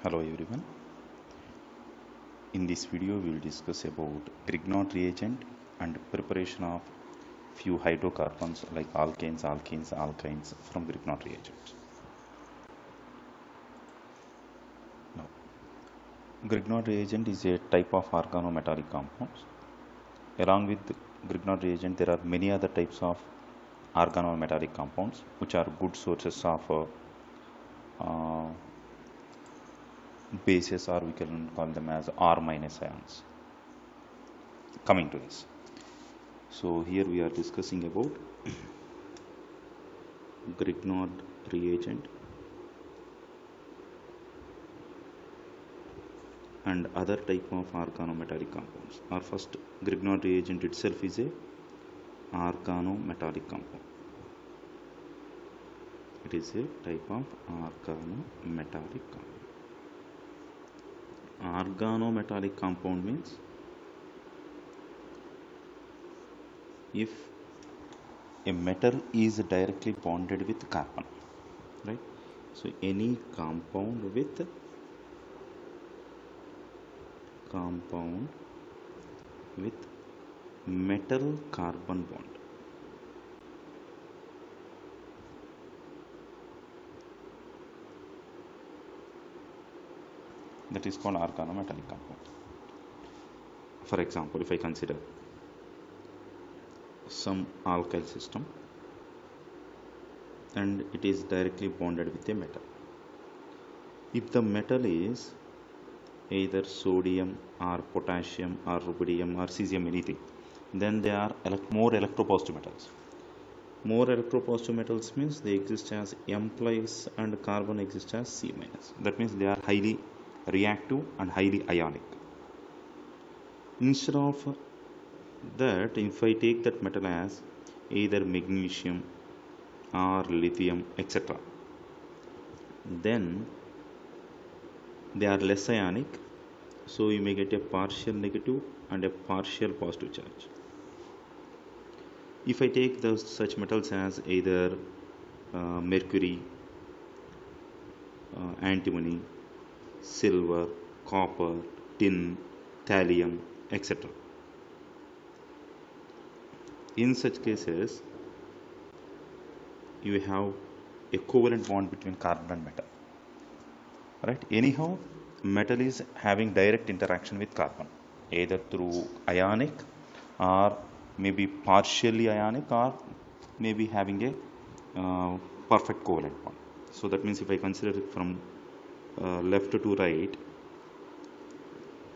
Hello everyone. In this video we will discuss about Grignard reagent and preparation of few hydrocarbons like alkanes, alkenes, alkynes from Grignard reagents. Now, Grignard reagent is a type of organometallic compounds. Along with Grignard reagent there are many other types of organometallic compounds which are good sources of uh, bases, or we can call them as R minus ions. Coming to this, so here we are discussing about Grignard reagent and other type of organometallic compounds. Our first, Grignard reagent itself is a organometallic compound. It is a type of organometallic compound. Organometallic compound means if a metal is directly bonded with carbon, right? So any compound with metal carbon bond. That is called organometallic compound. For example, if I consider some alkyl system and it is directly bonded with a metal. If the metal is either sodium or potassium or rubidium or cesium, anything, then they are more electropositive metals. More electropositive metals means they exist as M plus and carbon exists as C minus. That means they are highly reactive and highly ionic. Instead of that, if I take that metal as either magnesium or lithium, etc., then they are less ionic, so you may get a partial negative and a partial positive charge. If I take those such metals as either mercury, antimony, silver, copper, tin, thallium, etc., in such cases you have a covalent bond between carbon and metal, right? Anyhow, metal is having direct interaction with carbon either through ionic or maybe partially ionic or maybe having a perfect covalent bond. So that means if I consider it from left to right,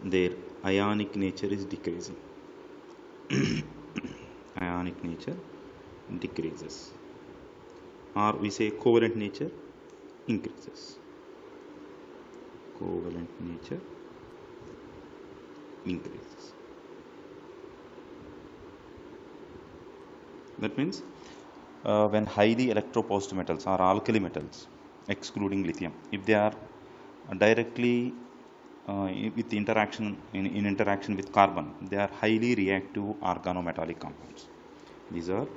their ionic nature is decreasing. Ionic nature decreases, or we say covalent nature increases. Covalent nature increases. That means when highly electropositive metals or alkali metals, excluding lithium, if they are directly with interaction in interaction with carbon, they are highly reactive organometallic compounds. These are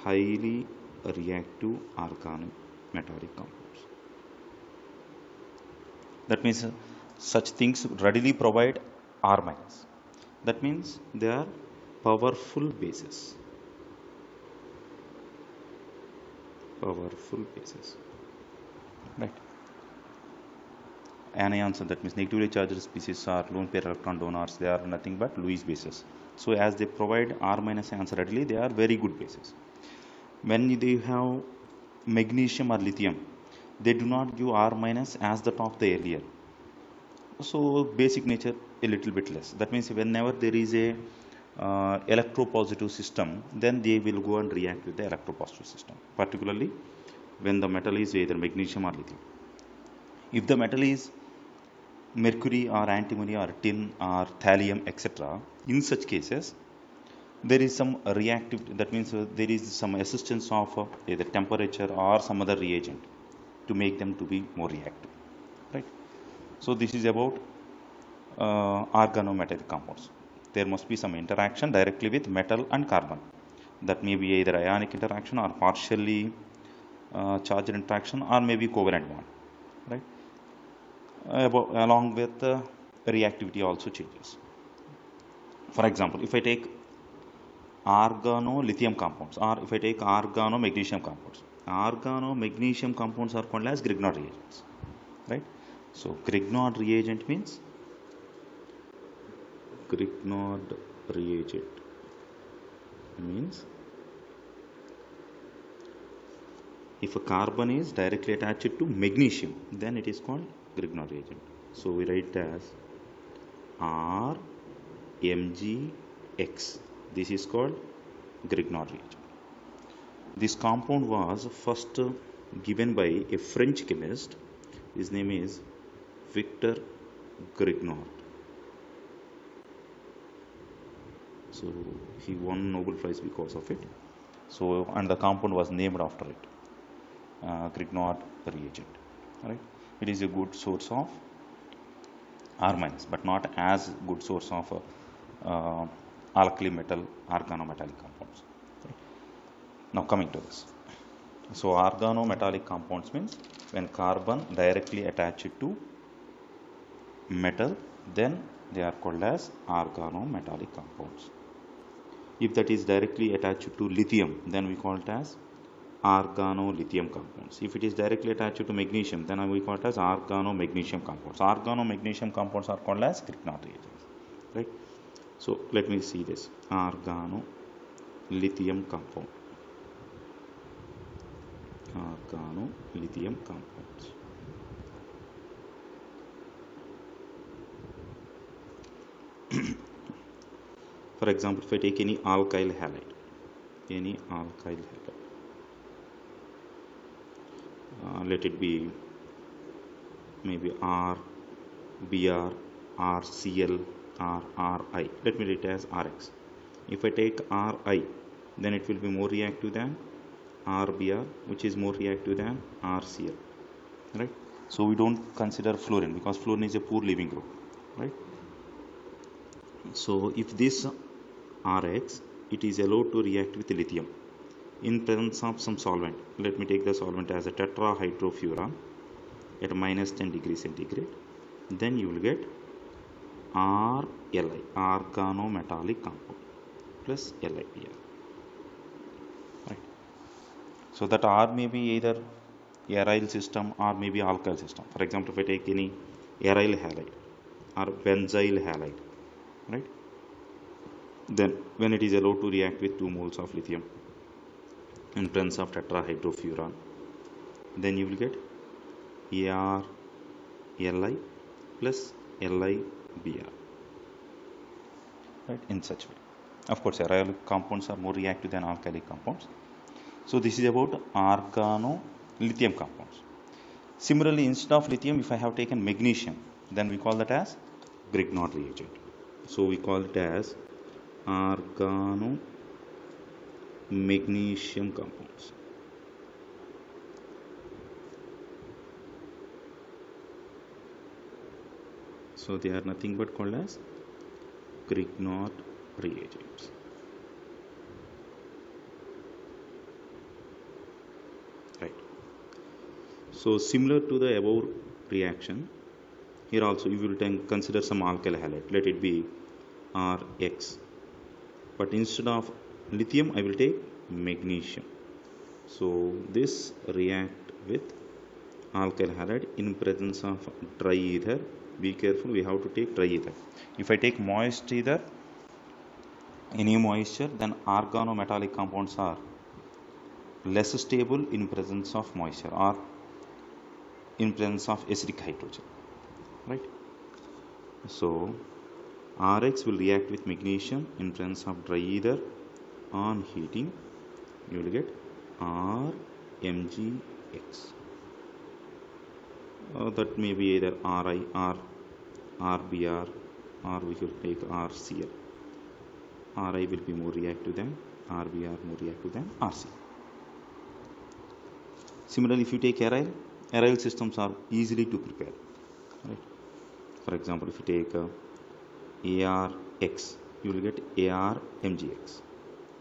highly reactive organometallic compounds. That means such things readily provide R minus. That means they are powerful bases. Powerful bases, right? Anions, that means negatively charged species, are lone pair electron donors. They are nothing but Lewis bases. So as they provide R minus ions readily, they are very good bases. When they have magnesium or lithium, they do not give R minus as the top the earlier. So basic nature a little bit less. That means whenever there is a electropositive system, then they will go and react with the electropositive system, particularly when the metal is either magnesium or lithium. If the metal is mercury or antimony or tin or thallium, etc., in such cases there is some reactive, that means there is some assistance of either temperature or some other reagent to make them to be more reactive, right? So this is about organometallic compounds. There must be some interaction directly with metal and carbon. That may be either ionic interaction or partially charged interaction or maybe covalent bond, right? along with reactivity also changes. For example, if I take organo-lithium compounds, or if I take organo-magnesium compounds, organo-magnesium compounds are called as Grignard reagents, right? So Grignard reagent means if a carbon is directly attached to magnesium, then it is called Grignard reagent. So we write as RMgX. This is called Grignard reagent. This compound was first given by a French chemist. His name is Victor Grignard. So he won Nobel Prize because of it. So, and the compound was named after it, Grignard reagent. Right? It is a good source of R minus, but not as good source of alkali metal organometallic compounds. Right? Now coming to this. So organometallic compounds means when carbon directly attached to metal, then they are called as organometallic compounds. If that is directly attached to lithium, then we call it as organo-lithium compounds. If it is directly attached to magnesium, then we call it as organo-magnesium compounds. Organo-magnesium compounds are called as Grignard reagents, right? So let me see this organo-lithium compound. Organo-lithium compounds. For example, if I take any alkyl halide, let it be maybe R, Br, RCl, or Ri. Let me write it as Rx. If I take Ri, then it will be more reactive than RBr, which is more reactive than RCl, right? So we don't consider fluorine because fluorine is a poor leaving group, right? So if this Rx, it is allowed to react with lithium in presence of some solvent. Let me take the solvent as a tetrahydrofuran at minus 10 degrees centigrade. Then you will get RLi, organometallic compound, plus LiBr. Right. So that R may be either aryl system or maybe alkyl system. For example, if I take any aryl halide or benzyl halide, right? Then when it is allowed to react with 2 moles of lithium in presence of tetrahydrofuran, then you will get ArLi plus LiBr, right? In such way. Of course, aryl compounds are more reactive than alkylic compounds. So this is about organo-lithium compounds. Similarly, instead of lithium, if I have taken magnesium, then we call that as Grignard reagent. So we call it as organo-magnesium compounds. So they are nothing but called as Grignard reagents. Right. So similar to the above reaction, here also you will consider some alkyl halide. Let it be Rx. But instead of lithium, I will take magnesium. So this react with alkyl halide in presence of dry ether. Be careful, we have to take dry ether. If I take moist ether, any moisture, then organometallic compounds are less stable in presence of moisture or in presence of acidic hydrogen, right? So Rx will react with magnesium in presence of dry ether. On heating, you will get RMgX. That may be either Ri or RBr, or we will take RCl. Ri will be more reactive than RBr, more reactive than RCl. Similarly, if you take aryl systems are easily to prepare, right? For example, if you take ARX, you will get ARMgX,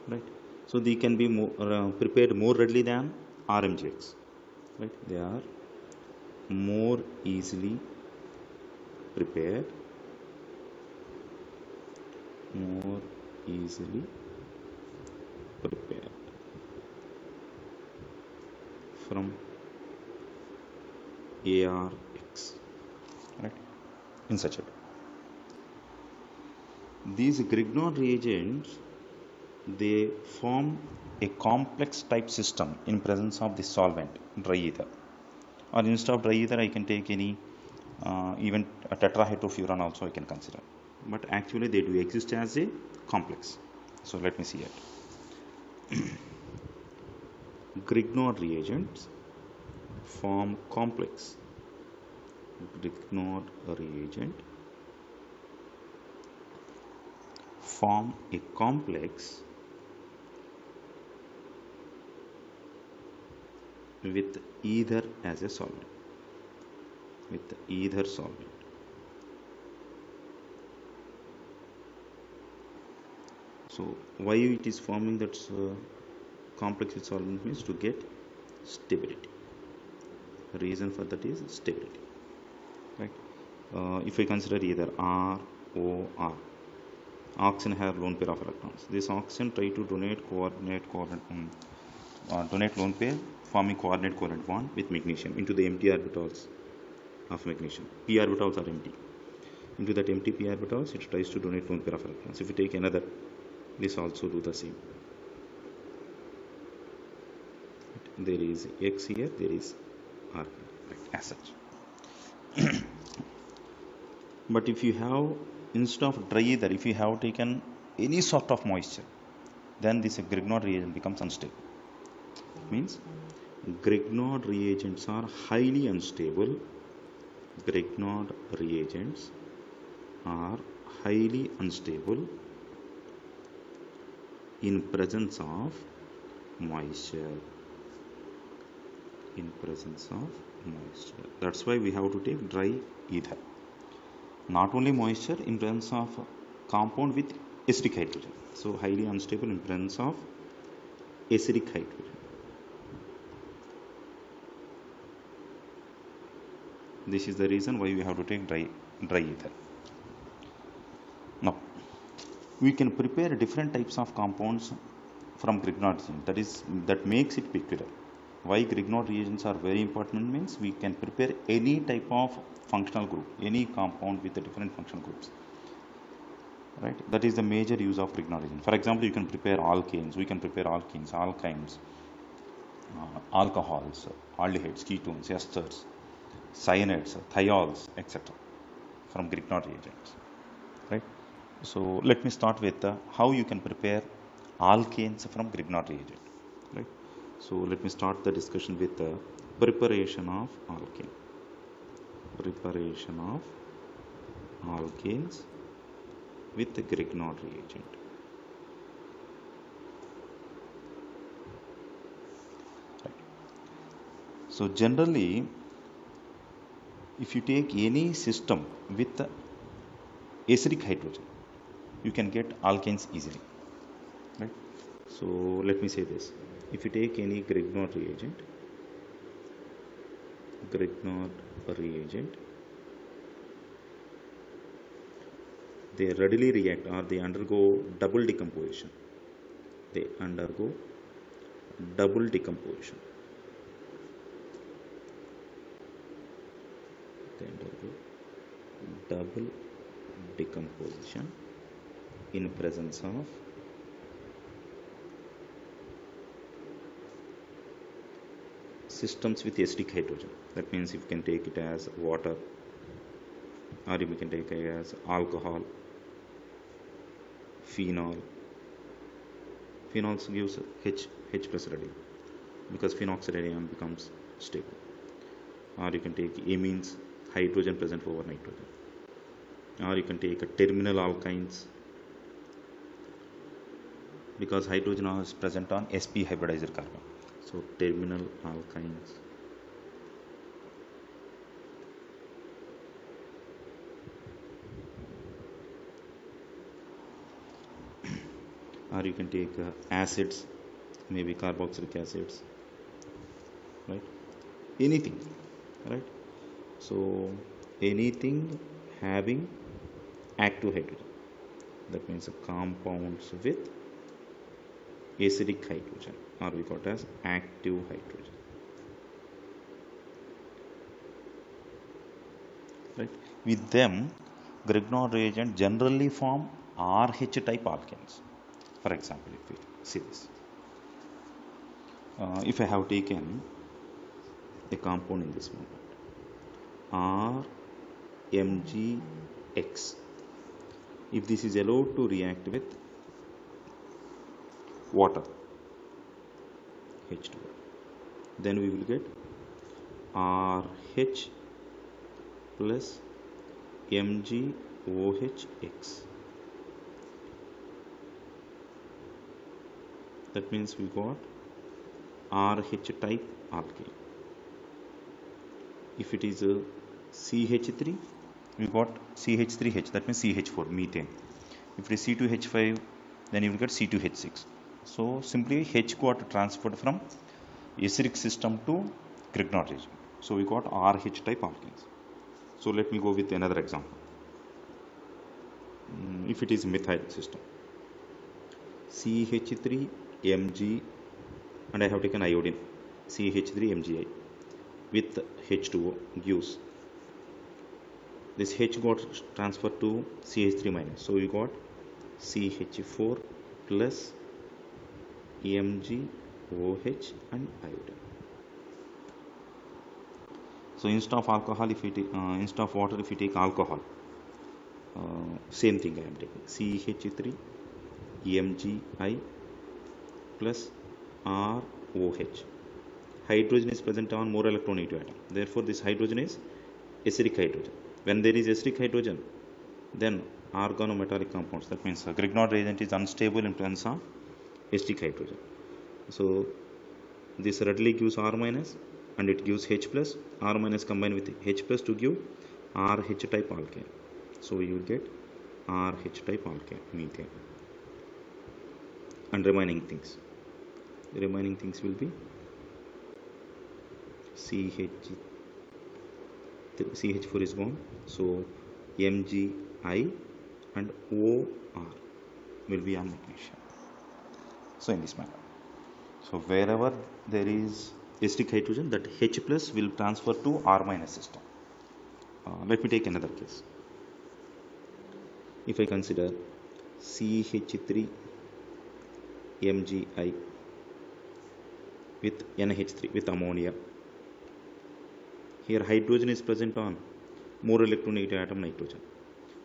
right? So they can be more, prepared more readily than RMgX, right? They are more easily prepared, more easily prepared from ARX, right? In such a way. These Grignard reagents, they form a complex type system in presence of the solvent, dry ether. Or instead of dry ether, I can take any, even a tetrahydrofuran also I can consider. But actually they do exist as a complex. So let me see it. Grignard reagents form complex. Grignard reagent form a complex with ether as a solvent. With ether solvent. So why it is forming that complex with solvent means to get stability. The reason for that is stability, right? If I consider either R, O, R, oxygen have lone pair of electrons. This oxygen try to donate donate lone pair forming coordinate covalent bond with magnesium into the empty orbitals of magnesium. P orbitals are empty. Into that empty P orbitals, it tries to donate lone pair of electrons. If you take another, this also do the same. There is X here, there is R, right, as such. But if you have, instead of dry ether, if you have taken any sort of moisture, then this Grignard reagent becomes unstable. It means Grignard reagents are highly unstable. Grignard reagents are highly unstable in presence of moisture. In presence of moisture. That's why we have to take dry ether. Not only moisture, in presence of compound with acidic hydrogen. So highly unstable in presence of acidic hydrogen. This is the reason why we have to take dry ether. Now, we can prepare different types of compounds from Grignard reagent. That makes it peculiar. Why Grignard reagents are very important means we can prepare any type of functional group, any compound with the different functional groups, right? That is the major use of Grignard reagent. For example, you can prepare alkanes. We can prepare alkenes, alkynes, alcohols, aldehydes, ketones, esters, cyanides, thiols, etc. from Grignard reagents, right? So let me start with how you can prepare alkanes from Grignard reagent, right? So let me start the discussion with the preparation of alkane. Preparation of alkanes with the Grignard reagent. Right. So generally, if you take any system with acidic hydrogen, you can get alkanes easily, right? So let me say this. If you take any Grignard reagent, they readily react or they undergo double decomposition. They undergo double decomposition. They undergo double decomposition in presence of systems with acidic hydrogen. That means you can take it as water, or you can take it as alcohol, phenol. Phenol gives H plus readily because phenoxide ion becomes stable. Or you can take amines, hydrogen present over nitrogen. Or you can take a terminal alkynes because hydrogen is present on sp hybridizer carbon. So terminal alkynes. Or you can take acids, maybe carboxylic acids, right? Anything, right? So anything having active hydrogen. That means compounds with acidic hydrogen, or we got as active hydrogen. Right? With them, Grignard reagent generally form RH type alkanes. For example, if we see this, if I have taken a compound in this moment, RMgX, if this is allowed to react with water, H2O, then we will get RH plus MgOHX. That means we got RH type alkane. If it is a CH3, we got CH3H, that means CH4, methane. If it is C2H5, then you will get C2H6. So simply H got transferred from acidic system to Grignard reagent. So we got RH type alkanes. So let me go with another example. If it is methyl system, CH3Mg, and I have taken iodine, CH3Mgi with H2O gives this H got transferred to CH3 minus. So we got CH4 plus MgOH and iodine. So instead of alcohol, if we take, instead of water, if we take alcohol, same thing I am taking CH3 Mgi plus ROH. Hydrogen is present on more electronegative atom. Therefore, this hydrogen is acidic hydrogen. When there is acidic hydrogen, then organometallic compounds. That means Grignard reagent is unstable in presence of acidic hydrogen. So this readily gives R minus, and it gives H plus. R minus combined with H plus to give RH type alkane. So you will get RH type alkane, methane. And remaining things will be CH4 is gone, so Mgi and OR will be on magnesium. So in this manner, so wherever there is acidic hydrogen, that H plus will transfer to R minus system. Let me take another case. If I consider CH3 Mgi with NH3 with ammonia, here hydrogen is present on more electronegative atom nitrogen.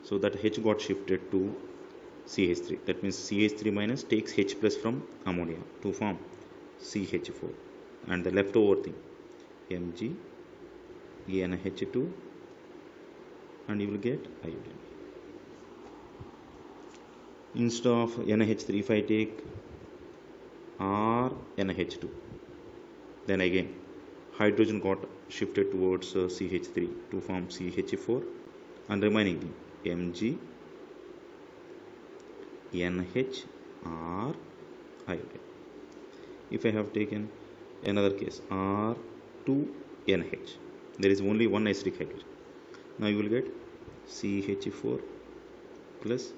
So that H got shifted to CH3. That means CH3 minus takes H plus from ammonia to form CH4. And the leftover thing, Mg, NH2, and you will get iodine. Instead of NH3, if I take RNH2, then again hydrogen got shifted towards CH3 to form CH4, and remaining thing Mg, NH, R, iodine. If I have taken another case R2NH, there is only one acidic hydrogen. Now you will get CH4 plus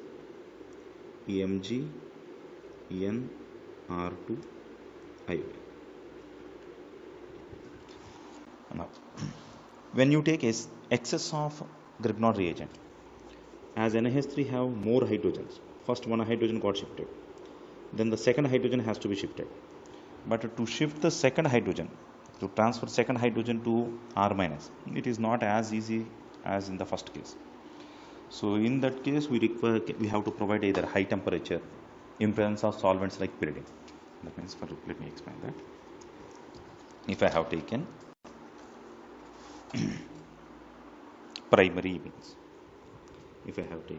Mg, N, R2, iodine. Now, when you take excess of Grignard reagent, as NH3 have more hydrogens, first one hydrogen got shifted, then the second hydrogen has to be shifted. But to shift the second hydrogen, to transfer second hydrogen to R minus, it is not as easy as in the first case. So in that case, we have to provide either high temperature in presence of solvents like pyridine. That means, let me explain that. If I have taken primary amines, primary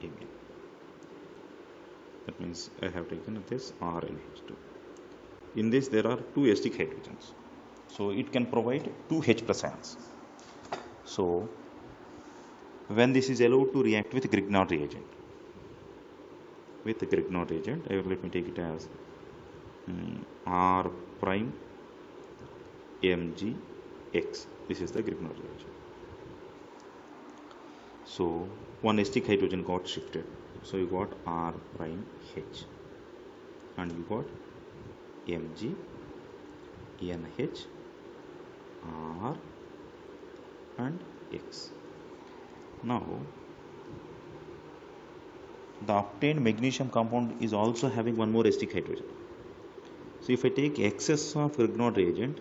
amine, that means I have taken this RNH2. In this there are two acidic hydrogens, so it can provide two H plus ions. So when this is allowed to react with Grignard reagent, let me take it as R prime Mg X. This is the Grignard reagent. So one acidic hydrogen got shifted. So you got R prime H, and you got Mg NH R and X. Now the obtained magnesium compound is also having one more acidic hydrogen. So if I take excess of Grignard reagent,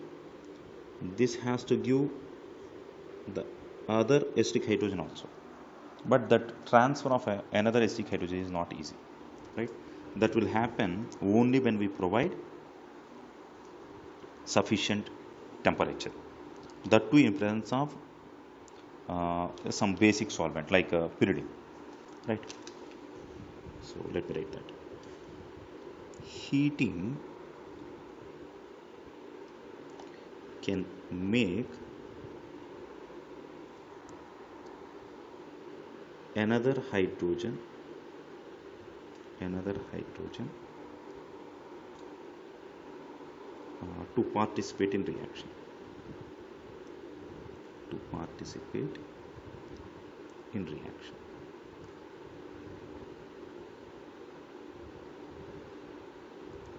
this has to give the other acidic hydrogen also. But that transfer of another acidic hydrogen is not easy, right? That will happen only when we provide sufficient temperature. That too in presence of some basic solvent like pyridine, right? So let me write that. Heating can make another hydrogen to participate in reaction.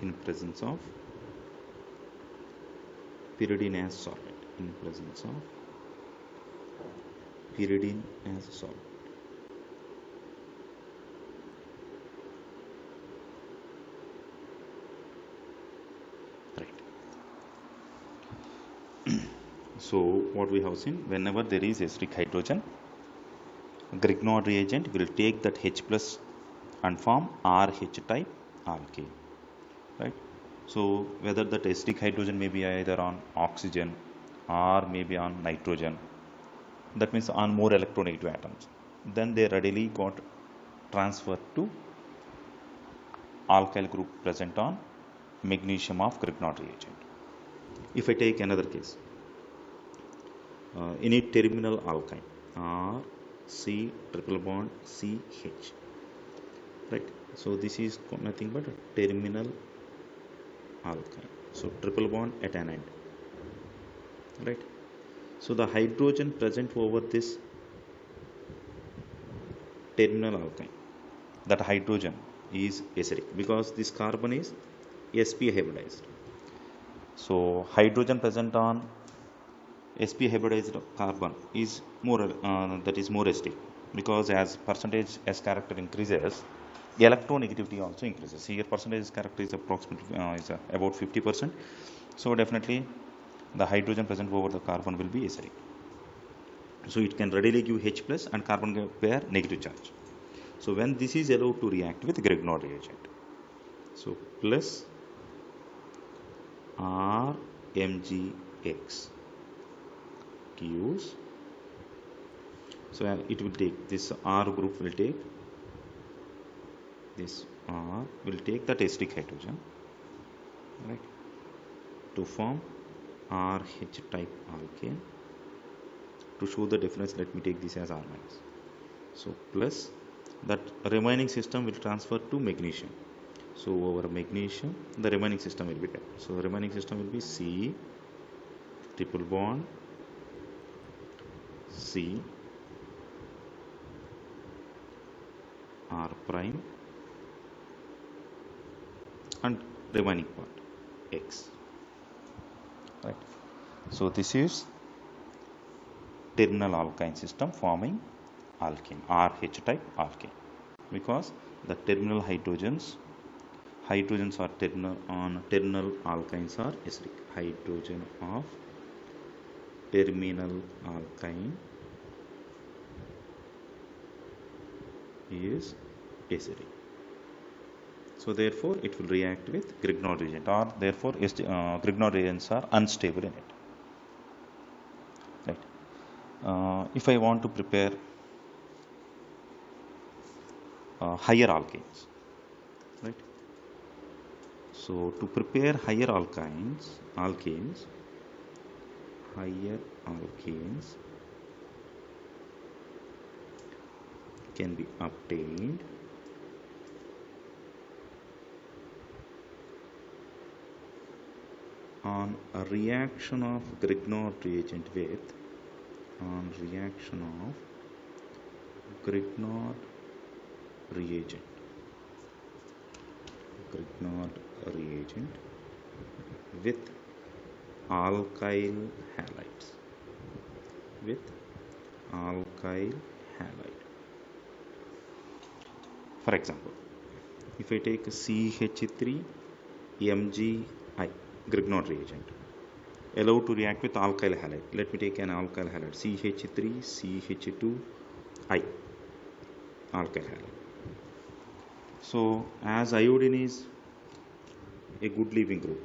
In presence of pyridine as solvent. Right. So what we have seen, whenever there is acidic hydrogen, Grignard reagent will take that H plus and form RH type alkane, right? So whether that acidic hydrogen may be either on oxygen or maybe on nitrogen, that means on more electronegative atoms, then they readily got transferred to alkyl group present on magnesium of Grignard reagent. If I take another case, any terminal alkyne, R C triple bond CH, right? So this is nothing but a terminal alkyne. So triple bond at an end, right? So the hydrogen present over this terminal alkyne, that hydrogen is acidic because this carbon is sp hybridized. So hydrogen present on sp hybridized carbon is more acidic, because as percentage S character increases, the electronegativity also increases. Here percentage S character is approximately about 50%. So definitely the hydrogen present over the carbon will be acidic. So it can readily give H plus and carbon pair negative charge. So when this is allowed to react with Grignard reagent, so plus RMgX gives, so it will take this R group will take this R will take that acidic hydrogen, right, to form RH type alkane. To show the difference, let me take this as R minus. So plus that remaining system will transfer to magnesium. So over magnesium, the remaining system will be there. So remaining system will be C triple bond C R prime and remaining part X, right? So this is terminal alkyne system forming alkane, RH type alkane, because the terminal hydrogens are terminal alkynes are acidic. Hydrogen of terminal alkyne is acidic. So therefore it will react with Grignard reagent, or therefore Grignard reagents are unstable in it, right? If I want to prepare higher alkanes, right? So to prepare higher alkanes can be obtained on a reaction of Grignard reagent with Grignard reagent with alkyl halides For example, if I take CH3 MgI Grignard reagent allowed to react with alkyl halide. Let me take an alkyl halide CH3 CH2I alkyl halide. So as iodine is a good leaving group,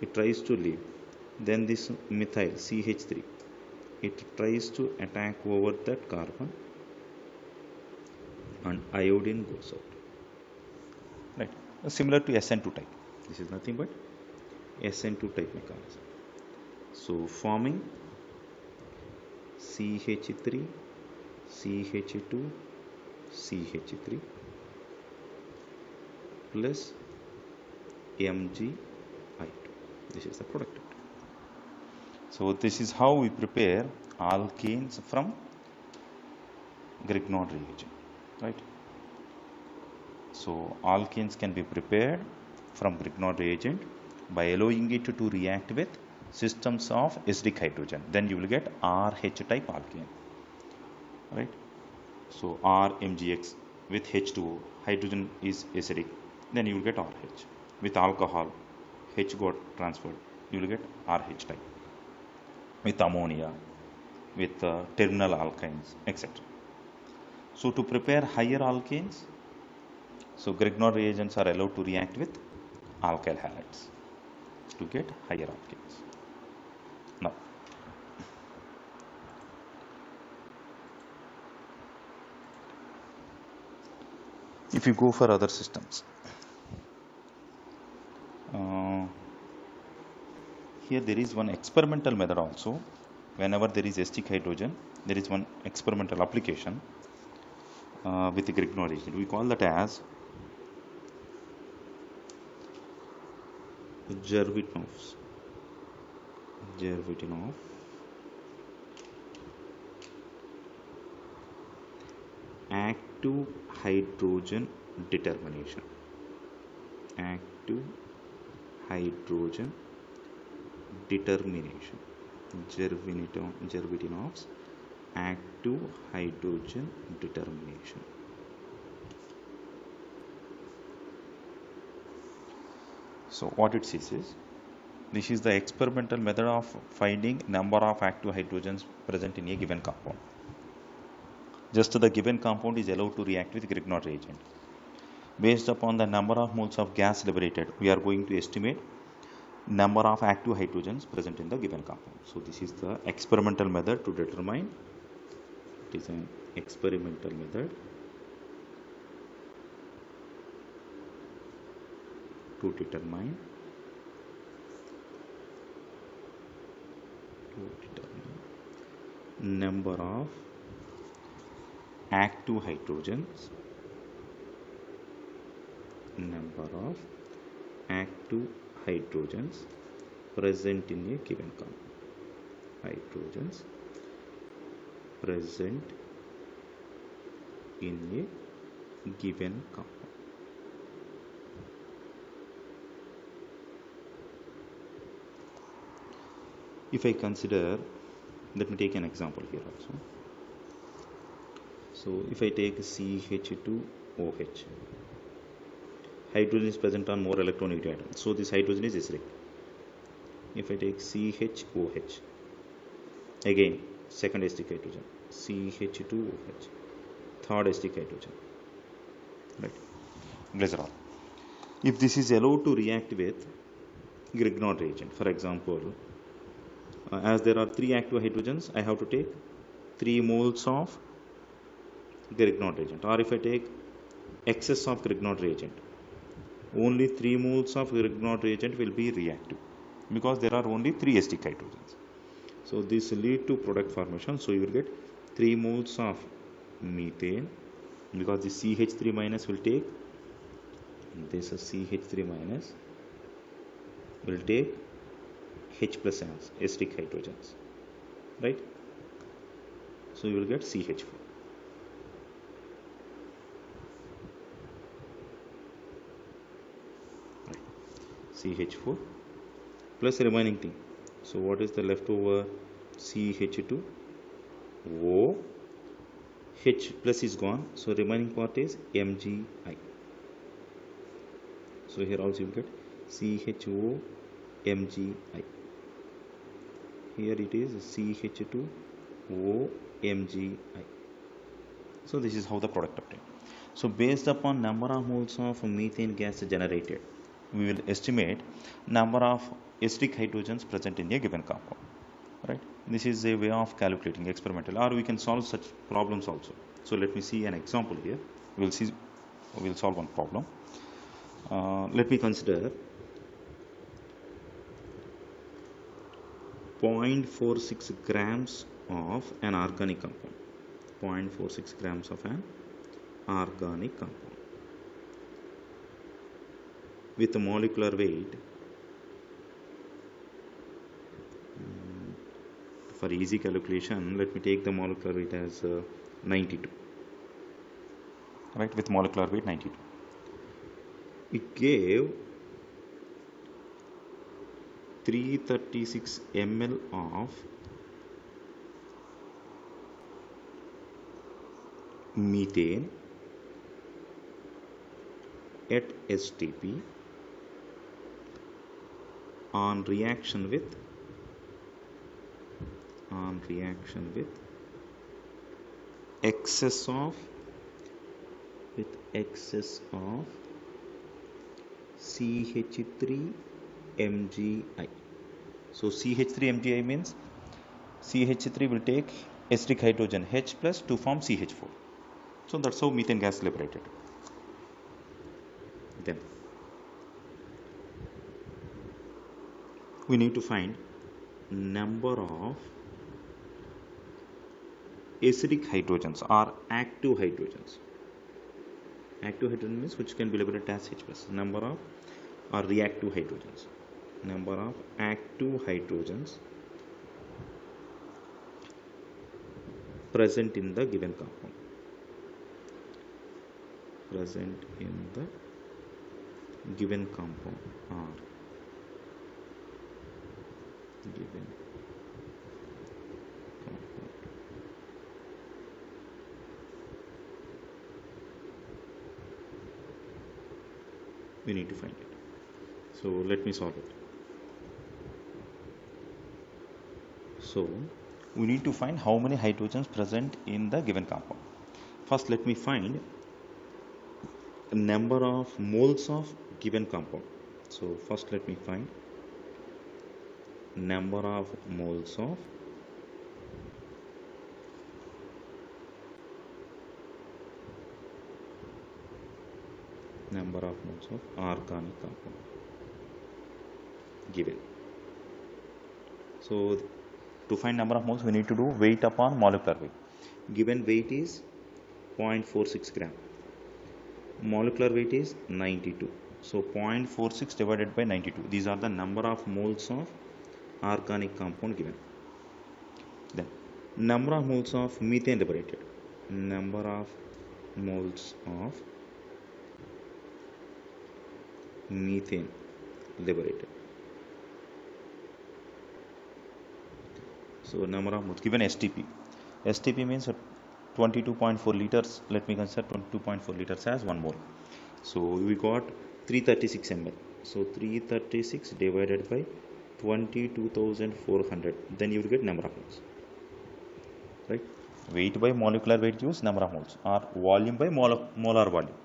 it tries to leave. Then this methyl CH3, it tries to attack over that carbon and iodine goes out. Right. Similar to SN2 type. This is nothing but SN2 type mechanism. So forming CH3 CH2 CH3 plus MgI2. This is the product. So this is how we prepare alkanes from Grignard reagent, right? So alkanes can be prepared from Grignard reagent by allowing it to react with systems of acidic hydrogen. Then you will get RH type alkane, right? So RMgX with H2O, hydrogen is acidic, then you will get RH. With alcohol, H got transferred, you will get RH type. With ammonia, with terminal alkynes, etc. So to prepare higher alkanes, so Grignard reagents are allowed to react with alkyl halides to get higher alkanes. Now, if you go for other systems, here there is one experimental method also. Whenever there is acidic hydrogen, there is one experimental application with the Grignard reagent. We call that as Jervitinov active hydrogen determination. Jervitinov's active hydrogen determination. So what it says is, this is the experimental method of finding number of active hydrogens present in a given compound. Just the given compound is allowed to react with Grignard reagent. Based upon the number of moles of gas liberated, we are going to estimate number of active hydrogens present in the given compound. So this is the experimental method to determine. It is an experimental method to determine number of active hydrogens present in a given compound. Hydrogens present in a given compound. If I consider, let me take an example here also. So if I take CH2OH, hydrogen is present on more electronegative atoms, so this hydrogen is acidic. If I take CHOH, again second acidic hydrogen, CH2OH, third acidic hydrogen, right? Glycerol. If this is allowed to react with Grignard reagent, for example, as there are 3 active hydrogens, I have to take 3 moles of Grignard reagent. Or if I take excess of Grignard reagent, only 3 moles of Grignard reagent will be reactive, because there are only 3 acidic hydrogens. So this lead to product formation. So you will get 3 moles of methane, because the CH3 minus will take, this is CH3 minus will take H plus ions, acidic hydrogens, right? So you will get CH4. Right. CH4 plus remaining thing. So what is the leftover? CH2O. H plus is gone, so remaining part is MgI. So here also you will get CHO MgI. Here it is CH2O MgI. So this is how the product obtained. So based upon number of moles of methane gas generated, we will estimate number of acidic hydrogens present in a given compound. Right? This is a way of calculating experimental, or we can solve such problems also. So let me see an example here. We'll solve one problem. Let me consider 0.46 grams of an organic compound. 0.46 grams of an organic compound with a molecular weight, for easy calculation, let me take the molecular weight as 92. Right, with molecular weight 92. It gave 336 ml of methane at STP on reaction with excess of CH3 MgI. So CH3 MgI means CH3 will take acidic hydrogen H plus to form CH4. So that's how methane gas is liberated. Then we need to find number of acidic hydrogens or active hydrogens. Active hydrogen means which can be liberated as H plus. Number of or reactive hydrogens. Number of active hydrogens present in the given compound. Present in the given compound or given compound. We need to find it. So let me solve it. So we need to find how many hydrogens present in the given compound. First let me find number of moles of given compound. So first let me find number of moles of organic compound given. So to find number of moles we need to do weight upon molecular weight. Given weight is 0.46 gram. Molecular weight is 92. So 0.46 divided by 92. These are the number of moles of organic compound given. Then number of moles of methane liberated. Number of moles of methane liberated. So number of moles given STP. STP means 22.4 liters. Let me consider 22.4 liters as 1 mole. So we got 336 ml. So 336 divided by 22,400. Then you will get number of moles. Right? Weight by molecular weight gives number of moles, or volume by molar volume.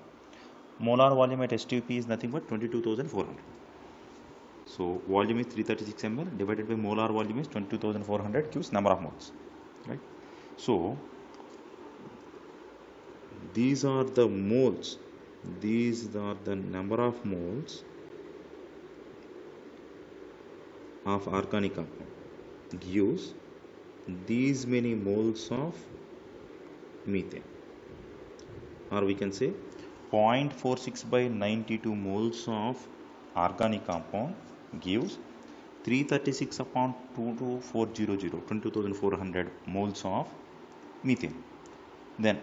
Molar volume at STP is nothing but 22,400. So volume is 336 ml divided by molar volume is 22,400 gives number of moles. Right? So these are the moles. These are the number of moles of organic compound gives these many moles of methane, or we can say 0.46 by 92 moles of organic compound gives 336 upon 22400, 22,400 moles of methane. Then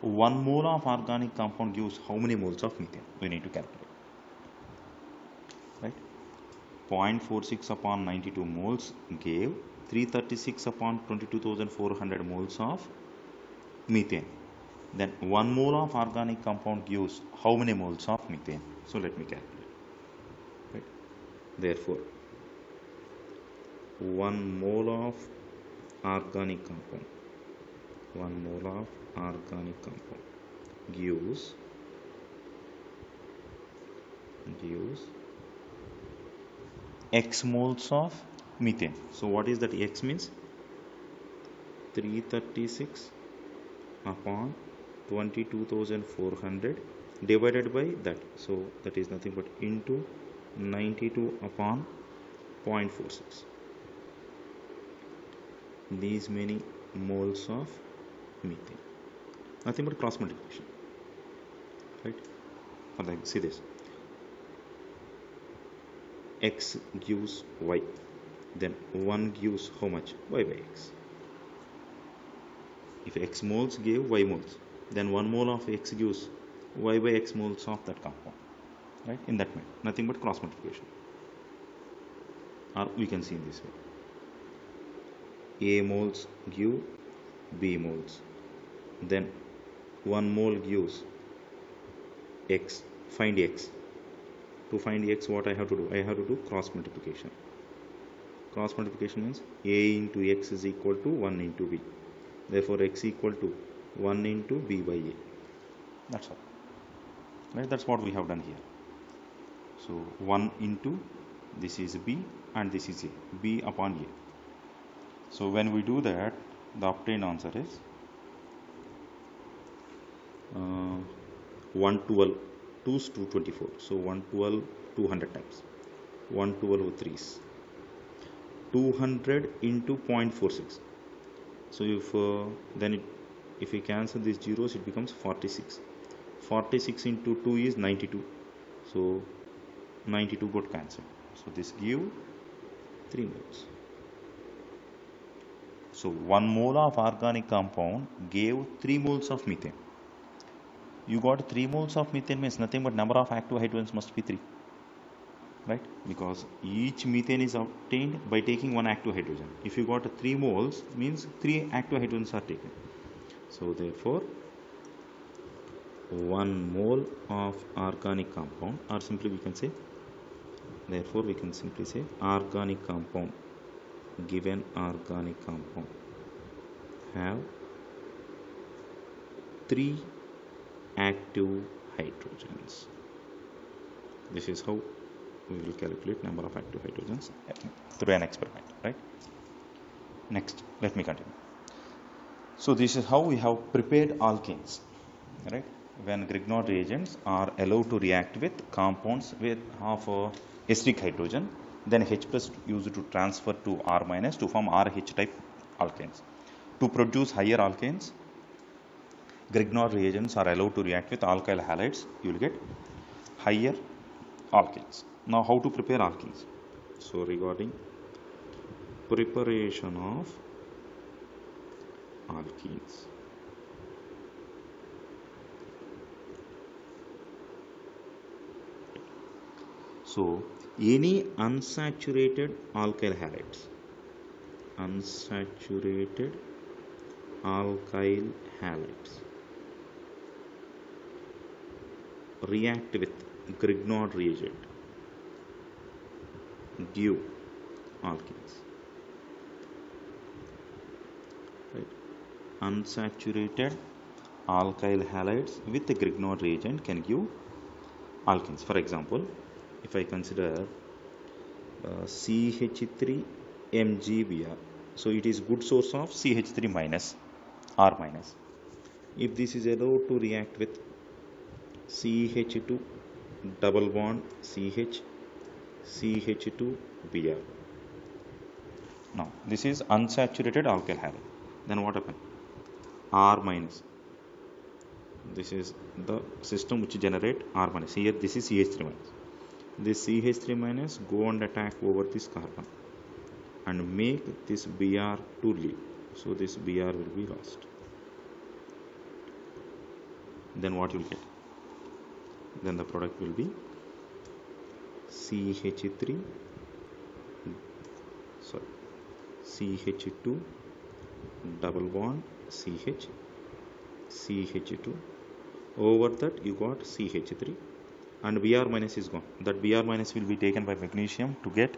1 mole of organic compound gives how many moles of methane? We need to calculate, right? 0.46 upon 92 moles gave 336 upon 22,400 moles of methane. Then 1 mole of organic compound gives how many moles of methane? So let me calculate, right? Therefore 1 mole of organic compound, 1 mole of organic compound gives x moles of methane. So what is that? X means 336 upon 22,400 divided by that, so that is nothing but into 92 upon 0.46. These many moles of methane, nothing but cross multiplication, right? Like, see this, x gives y, then 1 gives how much? Y by x. If x moles gave y moles, then 1 mole of x gives y by x moles of that compound, right? In that way, nothing but cross multiplication. Or we can see in this way, a moles give b moles, then 1 mole gives x. Find x. To find x, what I have to do? I have to do cross multiplication. Cross multiplication means a into x is equal to 1 into b. Therefore x equal to 1 into b by a. That's all, right? That's what we have done here. So 1 into, this is b and this is a, b upon a. So when we do that, the obtained answer is 112, 2 is 224. So 112 200 times, 112 3s, 200 into 0.46. So if if we cancel these zeros, it becomes 46. 46 into 2 is 92. So 92 got cancelled. So this give 3 moles. So 1 mole of organic compound gave 3 moles of methane. You got 3 moles of methane means nothing but number of active hydrogens must be 3, right? Because each methane is obtained by taking 1 active hydrogen. If you got 3 moles, means 3 active hydrogens are taken. So therefore 1 mole of organic compound, or simply we can say, therefore we can simply say organic compound, given organic compound have 3 active hydrogens. This is how we will calculate number of active hydrogens through an experiment, right? Next, let me continue. So this is how we have prepared alkanes, right? When Grignard reagents are allowed to react with compounds with half acidic hydrogen, then H plus used to transfer to R minus to form RH type alkanes. To produce higher alkanes, Grignard reagents are allowed to react with alkyl halides. You will get higher alkanes. Now how to prepare alkenes? So regarding preparation of alkenes. So any unsaturated alkyl halides, react with Grignard reagent, give alkenes, right? Unsaturated alkyl halides with the Grignard reagent can give alkenes. For example, if I consider CH3 MgBr, so it is good source of CH3 minus R minus. If this is allowed to react with CH2 double bond CH, CH2Br. Now this is unsaturated alkyl halide. Then what happens? R minus. This is the system which generate R minus. Here this is CH3 minus. This CH3 minus go and attack over this carbon and make this Br to leave. So this Br will be lost. Then what you will get? Then the product will be CH3, CH2 double bond CH, CH2. Over that you got CH3 and Br minus is gone. That Br minus will be taken by magnesium to get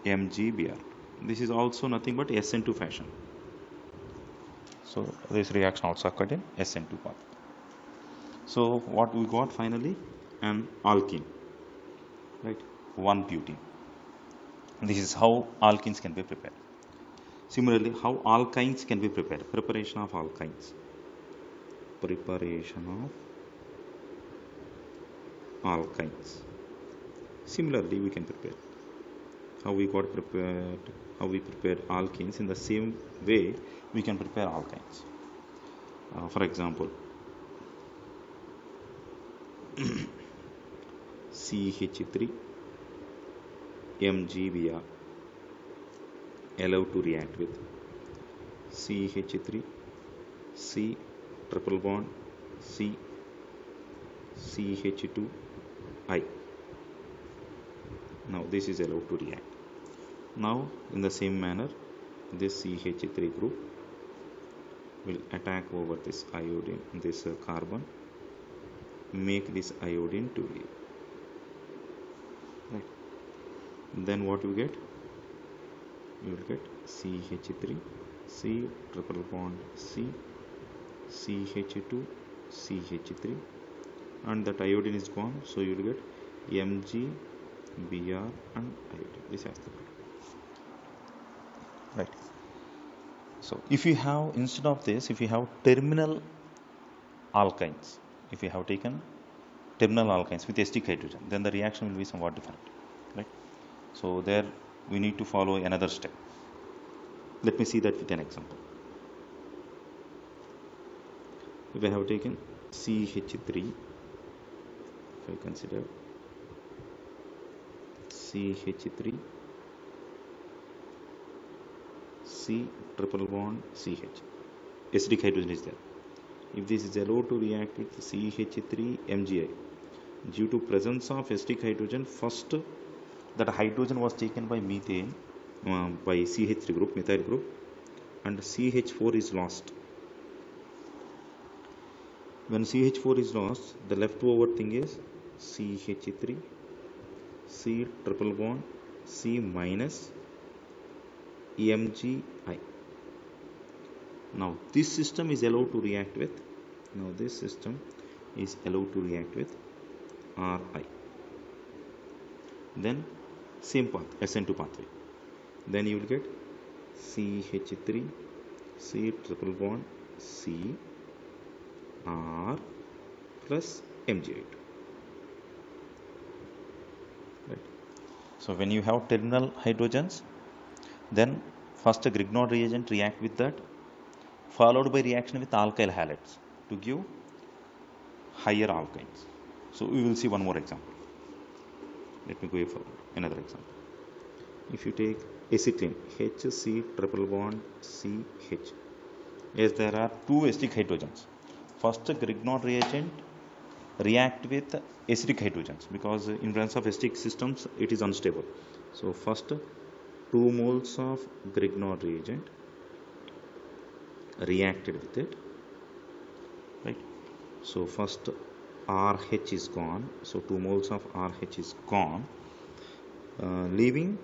MgBr. This is also nothing but SN2 fashion. So this reaction also occurred in SN2 path. So what we got finally? An alkene, right? 1-butene. This is how alkenes can be prepared. Similarly, how alkynes can be prepared? Preparation of alkynes. Preparation of alkynes. Similarly, we can prepare. How we got prepared? How we prepared alkenes? In the same way, we can prepare alkynes. For example, CH3 MgBr allowed to react with CH3 C triple bond C CH2 I. Now this is allowed to react. Now in the same manner, this CH3 group will attack over this iodine, this carbon, make this iodine to leave. Right. Then what you get? You will get CH3 C triple bond C CH2 CH3 and that iodine is gone, so you will get Mg Br and iodine. This has the product. Right. So if you have, instead of this, if you have terminal alkynes, if you have taken terminal alkynes with acidic hydrogen, then the reaction will be somewhat different, right? So there we need to follow another step. Let me see that with an example. If I have taken CH3, if I consider CH3 C triple bond CH, acidic hydrogen is there. If this is allowed to react with CH3 MgI, due to presence of acidic hydrogen, first that hydrogen was taken by methane, by CH3 group, methyl group, and CH4 is lost. When CH4 is lost, the leftover thing is CH3 C triple bond C minus MgI. Now this system is allowed to react with, Ri. Then same path, SN2 pathway. Then you will get CH3 C triple bond C R plus MgI2. Right. So when you have terminal hydrogens, then first a Grignard reagent react with that, followed by reaction with alkyl halides to give higher alkynes. So we will see one more example. Let me go for another example. If you take acetylene, HC triple bond CH, as there are two acidic hydrogens, first Grignard reagent react with acidic hydrogens, because in presence of acidic systems it is unstable. So first 2 moles of Grignard reagent reacted with it, right? So first RH is gone, so 2 moles of RH is gone, leaving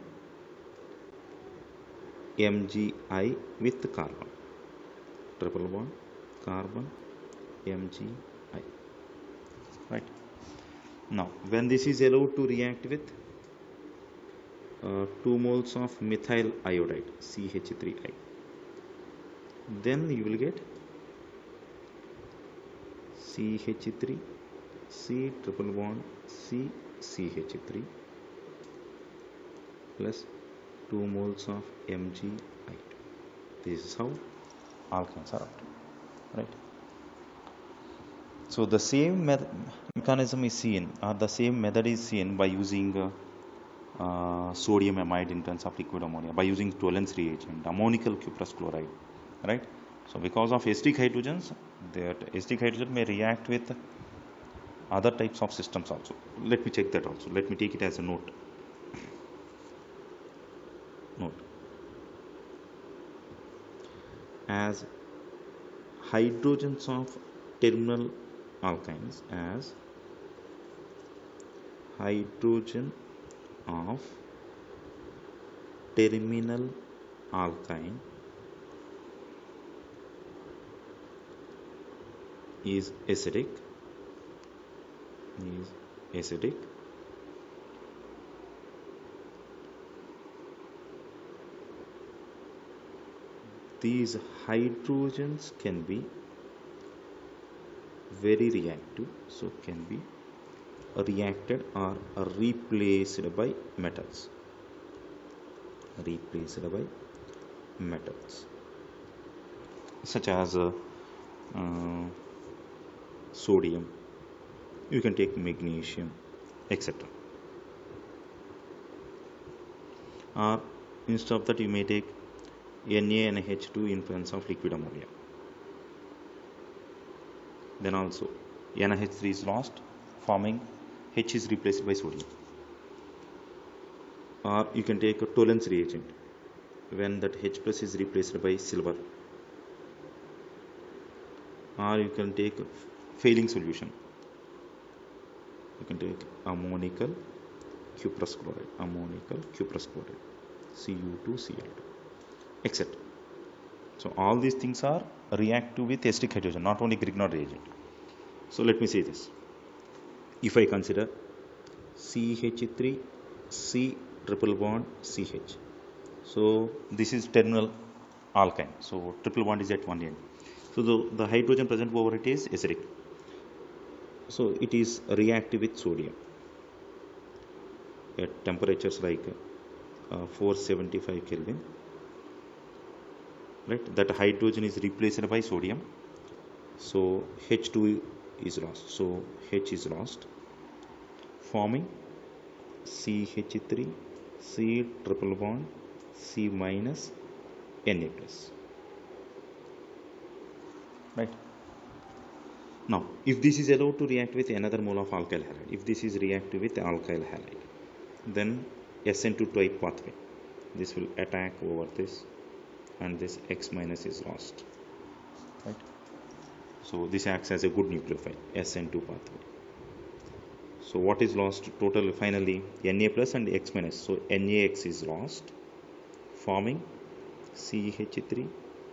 MgI with carbon, triple bond carbon MgI, right? Now when this is allowed to react with 2 moles of methyl iodide CH3I, then you will get CH3 C triple bond C CH3 plus 2 moles of MgI2. This is how alkenes are obtained, right? So the same mechanism is seen, or the same method is seen by using sodium amide in terms of liquid ammonia, by using Tollens reagent, ammonical cuprous chloride, right? So because of acidic hydrogens, that acidic hydrogen may react with other types of systems also. Let me check that also. Let me take it as a note. As hydrogens of terminal alkynes, as hydrogen of terminal alkyne is acidic, these hydrogens can be very reactive, so can be reacted or replaced by metals, such as sodium, you can take magnesium, etc. Or instead of that, you may take NaNH2 in presence of liquid ammonia. Then also NH3 is lost, forming H is replaced by sodium. Or you can take a Tollens reagent when that H plus is replaced by silver. Or you can take a failing solution, you can take ammonical cuprous chloride, Cu2Cl2, etc. So all these things are reactive with acidic hydrogen, not only Grignard reagent. So let me say this. If I consider CH3 C triple bond CH, so this is terminal alkyne, so triple bond is at one end, so the hydrogen present over it is acidic, so it is reactive with sodium at temperatures like 475 Kelvin, right? That hydrogen is replaced by sodium, so H2 is lost, so H is lost, forming CH3 C triple bond C minus Na plus, right? Now if this is allowed to react with another mole of alkyl halide, if this is reactive with alkyl halide, then SN2 type pathway, this will attack over this and this X minus is lost, right? So this acts as a good nucleophile, SN2 pathway. So what is lost total finally? Na plus and X minus, so NaX is lost, forming CH3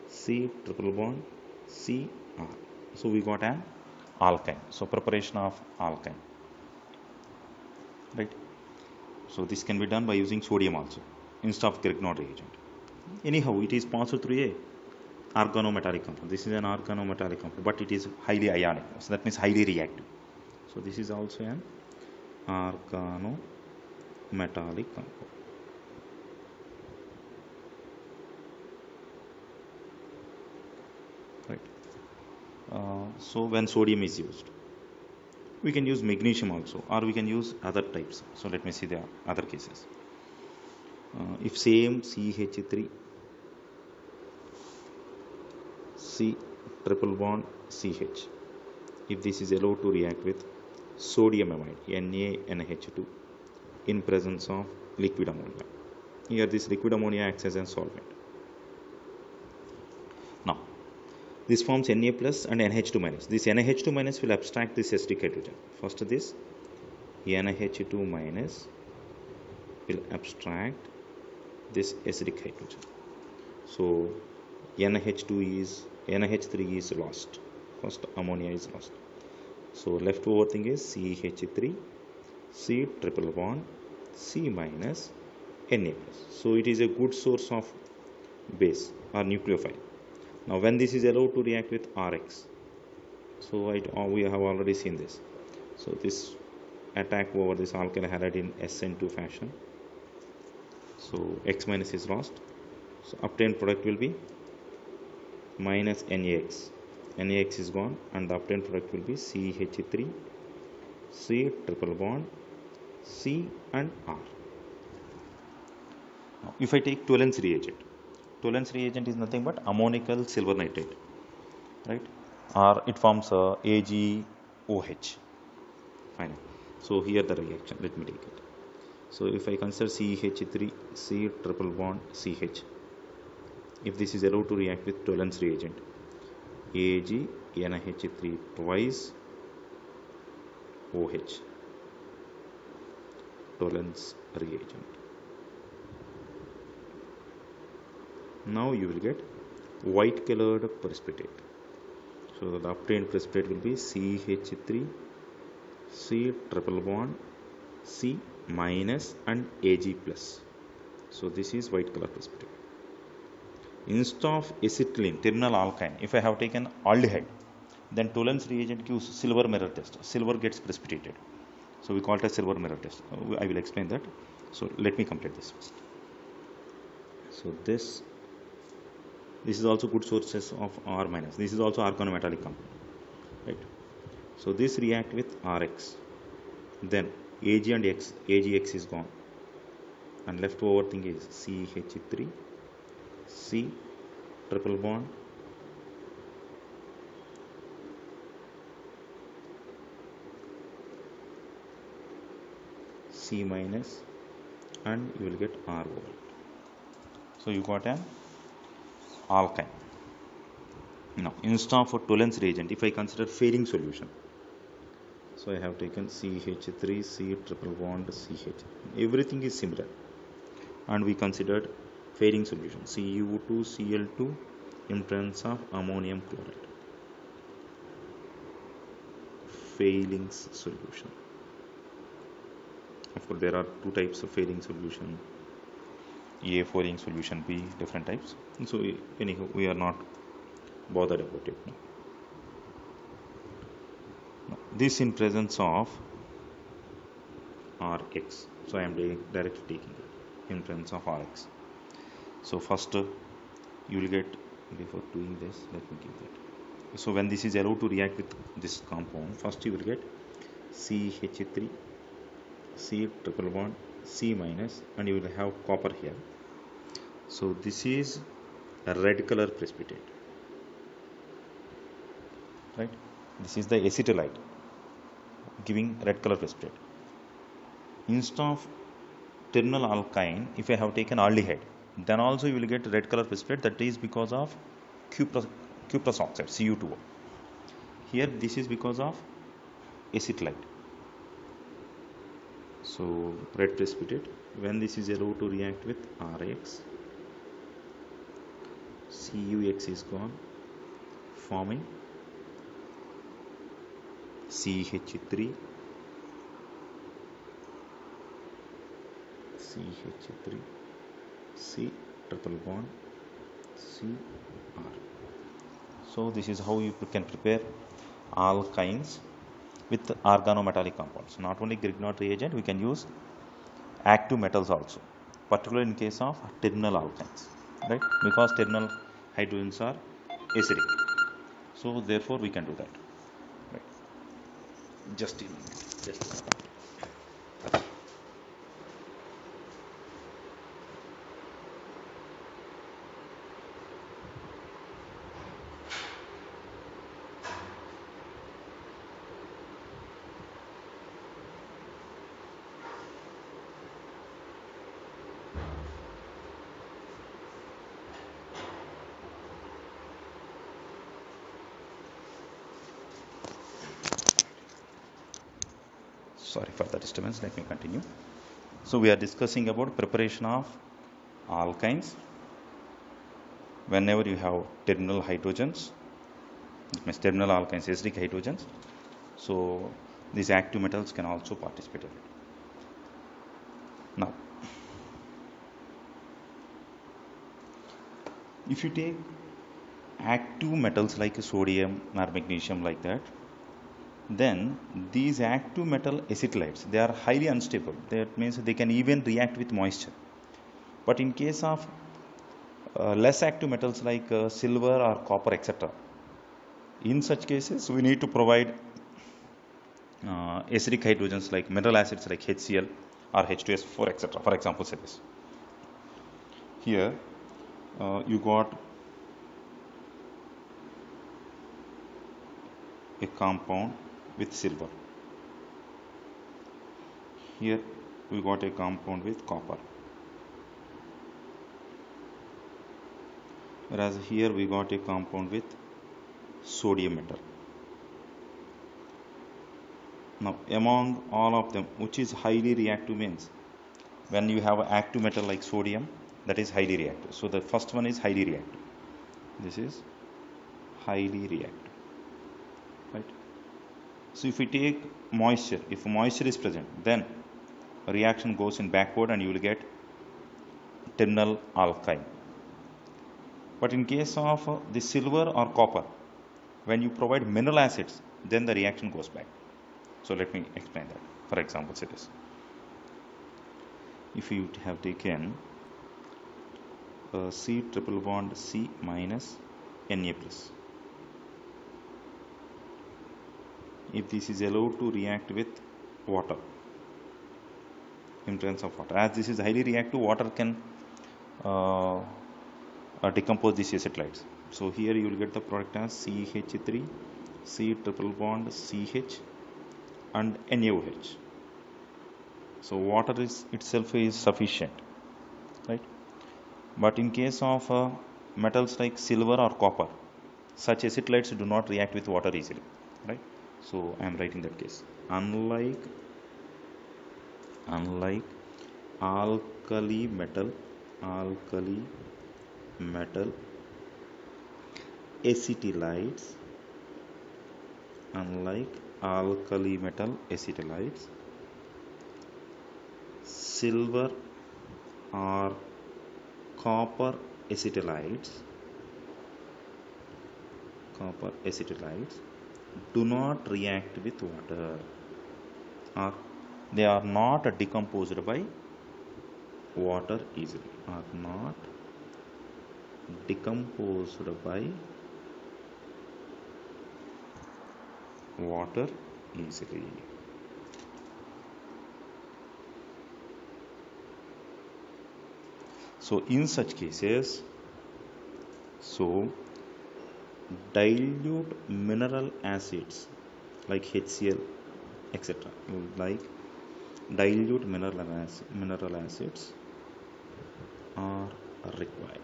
C triple bond Cr. So we got an alkyne, so preparation of alkyne, right? So this can be done by using sodium also instead of Grignard reagent. Anyhow, it is passed through a organometallic compound. This is an organometallic compound, but it is highly ionic, so that means highly reactive. So this is also an organometallic compound, right? So when sodium is used, we can use magnesium also, or we can use other types. So let me see the other cases. If same CH3 C triple bond CH, if this is allowed to react with sodium amide NaNH2 in presence of liquid ammonia, here this liquid ammonia acts as a solvent. Now this forms Na plus and NH2 minus. This NH2 minus will abstract this acidic hydrogen. First this NH2 minus will abstract this acidic hydrogen. So NH3 is lost. First ammonia is lost. So leftover thing is CH3 C triple bond C minus Na plus. So it is a good source of base or nucleophile. Now when this is allowed to react with Rx, so we have already seen this. So this attack over this alkyl halide in SN2 fashion. So X minus is lost. So obtained product will be minus NaX. NaX is gone and the obtained product will be CH3 C triple bond, C and R. Now, if I take Tollens reagent is nothing but ammonical silver nitrate, right? Or it forms AgOH. Fine. So here the reaction, let me take it. So if I consider CH3, C triple bond, CH, if this is allowed to react with Tollens reagent, AgNH3 twice OH, Tollens reagent. Now you will get white colored precipitate. So the obtained precipitate will be CH3, C triple bond, C minus and Ag plus. So this is white color precipitate. Instead of acetylene, terminal alkyne, if I have taken aldehyde, then Tollens reagent gives silver mirror test. Silver gets precipitated. So we call it a silver mirror test. I will explain that. So let me complete this first. So this is also good sources of R minus. This is also organometallic compound, right? So this react with Rx. Then Ag and X, AgX is gone, and left over thing is CH3, C triple bond, C minus, and you will get R over it. So you got an alkyne. Now instead of a Tollens reagent, if I consider failing solution, so I have taken CH3, C triple bond, CH. Everything is similar, and we considered failing solution, Cu2, Cl2 in presence of ammonium chloride. Failing solution. Of course, there are two types of failing solution. A failing solution, B, different types. So anyhow, we are not bothered about it now. This in presence of Rx. So I am directly taking it in presence of Rx. So first you will get, before doing this, let me give that. So when this is allowed to react with this compound, first you will get CH3, C triple bond, C minus, and you will have copper here. So this is a red color precipitate, right? This is the acetylide giving red color precipitate. Instead of terminal alkyne, if I have taken aldehyde, then also you will get red color precipitate. That is because of cuprous oxide, Cu2O. Here this is because of acetylide. So red precipitate, when this is allowed to react with Rx, Cux is gone, forming CH3, C triple bond, Cr. So this is how you can prepare alkynes with organometallic compounds. Not only Grignard reagent, we can use active metals also, particularly in case of terminal alkynes, right? Because terminal hydrogens are acidic, so therefore we can do that, right? Just a minute, just a minute. Sorry for the disturbance, let me continue. So we are discussing about preparation of alkynes. Whenever you have terminal hydrogens, it means terminal alkynes, acidic hydrogens, so these active metals can also participate in it. Now, if you take active metals like sodium or magnesium like that, then these active metal acetylides, they are highly unstable. That means they can even react with moisture. But in case of less active metals like silver or copper, etc., in such cases we need to provide acidic hydrogens like mineral acids like HCl or H2S4, etc. For example, say this. Here you got a compound with silver. Here we got a compound with copper. Whereas here we got a compound with sodium metal. Now among all of them, which is highly reactive means when you have an active metal like sodium, that is highly reactive. So the first one is highly reactive. This is highly reactive, right? So if we take moisture, if moisture is present, then a reaction goes in backward and you will get terminal alkyne. But in case of the silver or copper, when you provide mineral acids, then the reaction goes back. So let me explain that. For example, say this. If you have taken C triple bond C minus Na plus, if this is allowed to react with water, in terms of water, as this is highly reactive, water can decompose these acetylides. So here you will get the product as CH3, C triple bond CH and NaOH. So water is itself is sufficient, right? But in case of metals like silver or copper, such acetylides do not react with water easily, right? So I am writing that case. Unlike alkali metal acetylides, unlike alkali metal acetylides, silver or copper acetylides do not react with water, or they are not decomposed by water easily, are not decomposed by water easily. So in such cases, so dilute mineral acids like HCl, etc., like dilute mineral acids are required.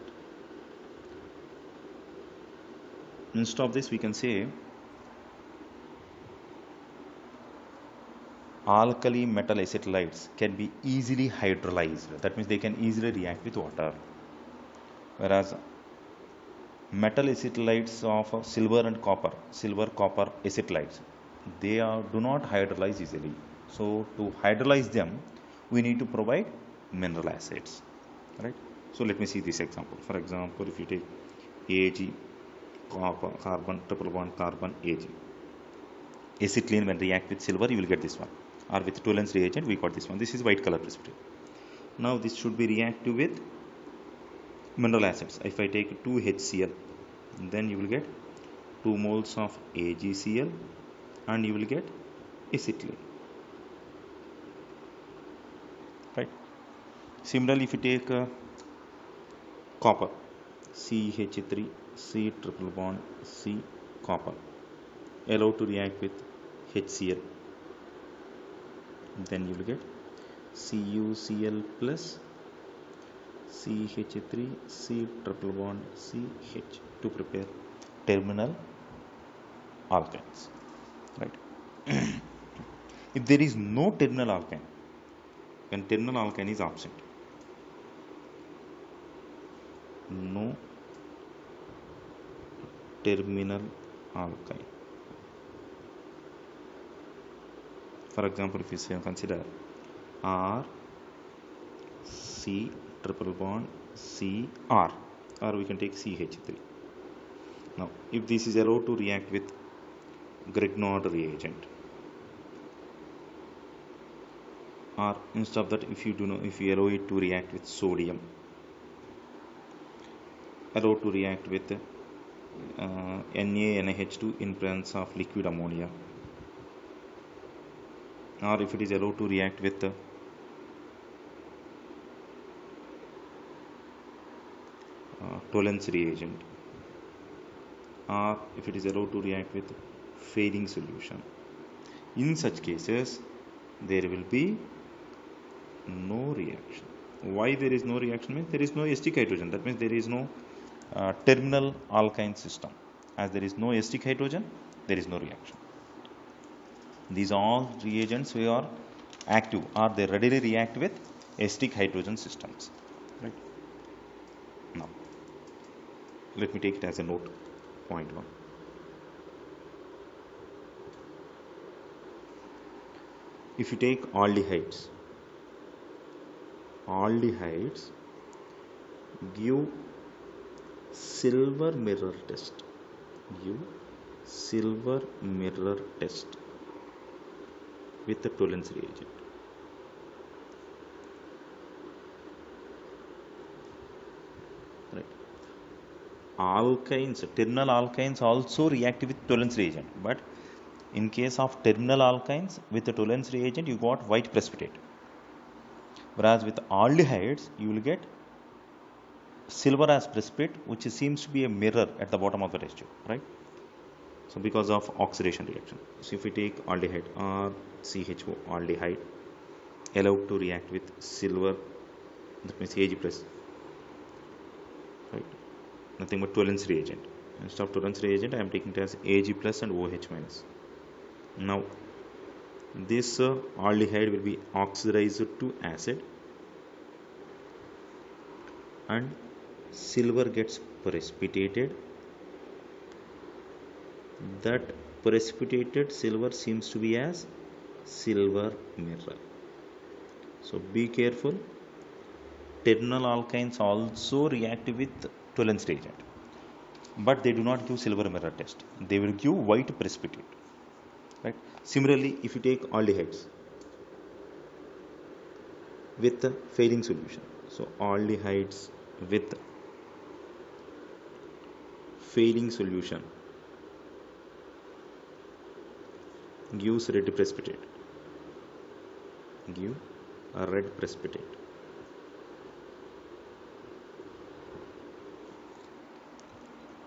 Instead of this, we can say alkali metal acetylides can be easily hydrolyzed. That means they can easily react with water. Whereas metal acetylides of silver copper acetylides, they do not hydrolyze easily. So to hydrolyze them, we need to provide mineral acids, right? So let me see this example. For example, if you take Ag, carbon, triple bond carbon, Ag. Acetylene, when react with silver, you will get this one. Or with Tollens reagent, we got this one. This is white color precipitate. Now this should be reactive with mineral acids. If I take 2 HCl, then you will get 2 moles of AgCl and you will get acetylene, right? Similarly, if you take copper, CH3, C triple bond C, copper, allowed to react with HCl, then you will get CuCl plus CH3, C triple bond CH to prepare terminal alkynes, right? If there is no terminal alkyne, when terminal alkyne is absent, no terminal alkyne. For example, if you say consider R C triple bond C R, or we can take CH3. Now, if this is allowed to react with Grignard reagent, or instead of that, if you allow it to react with sodium, allowed to react with NaNH2 in presence of liquid ammonia, or if it is allowed to react with Tollens reagent, or if it is allowed to react with failing solution. In such cases, there will be no reaction. Why there is no reaction? Means there is no acidic hydrogen. That means there is no terminal alkyne system. As there is no acidic hydrogen, there is no reaction. These all reagents we are active, or they readily react with acidic hydrogen systems. Right. Now, let me take it as a note. Point 1. If you take aldehydes give silver mirror test. Give silver mirror test with the Tollens reagent. Right. Alkynes, terminal alkynes also react with Tollens reagent, but in case of terminal alkynes with the Tollens reagent, you got white precipitate. Whereas with aldehydes, you will get silver as precipitate, which seems to be a mirror at the bottom of the test tube, right? So because of oxidation reaction. So if we take aldehyde or CHO aldehyde allowed to react with silver, that means Ag plus, right? Nothing but Tollens reagent. Instead of Tollens reagent, I am taking it as Ag plus and OH minus. Now this aldehyde will be oxidized to acid, and silver gets precipitated. That precipitated silver seems to be as silver mirror. So be careful. Terminal alkynes also react with Tollens reagent, but they do not give silver mirror test. They will give white precipitate. Right. Similarly, if you take aldehydes with the failing solution, so aldehydes with failing solution gives red precipitate. Give a red precipitate.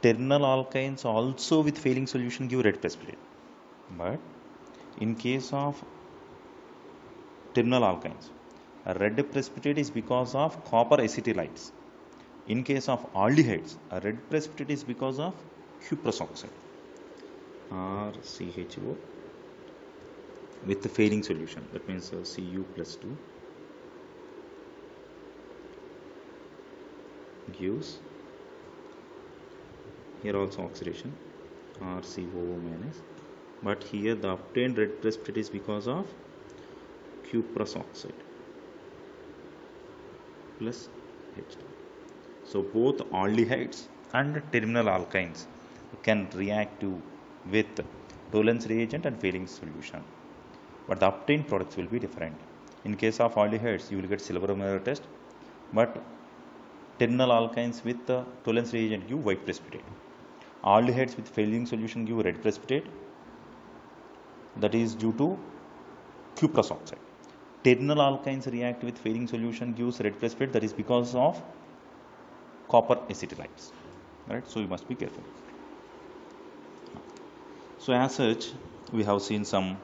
Terminal alkynes also with failing solution give red precipitate, but in case of terminal alkynes, a red precipitate is because of copper acetylides. In case of aldehydes, a red precipitate is because of cuprous oxide or CHO with the failing solution. That means Cu plus 2 gives here also oxidation or COO minus, but here the obtained red precipitate is because of cuprous oxide plus H2. So both aldehydes and terminal alkynes can react with Tollens reagent and failing solution, but the obtained products will be different. In case of aldehydes, you will get silver mirror test, but terminal alkynes with the Tollens reagent give white precipitate. Aldehydes with failing solution give red precipitate. That is due to cuprous oxide. Terminal alkynes react with failing solution gives red precipitate. That is because of copper acetylides. Right? So you must be careful. So as such, we have seen some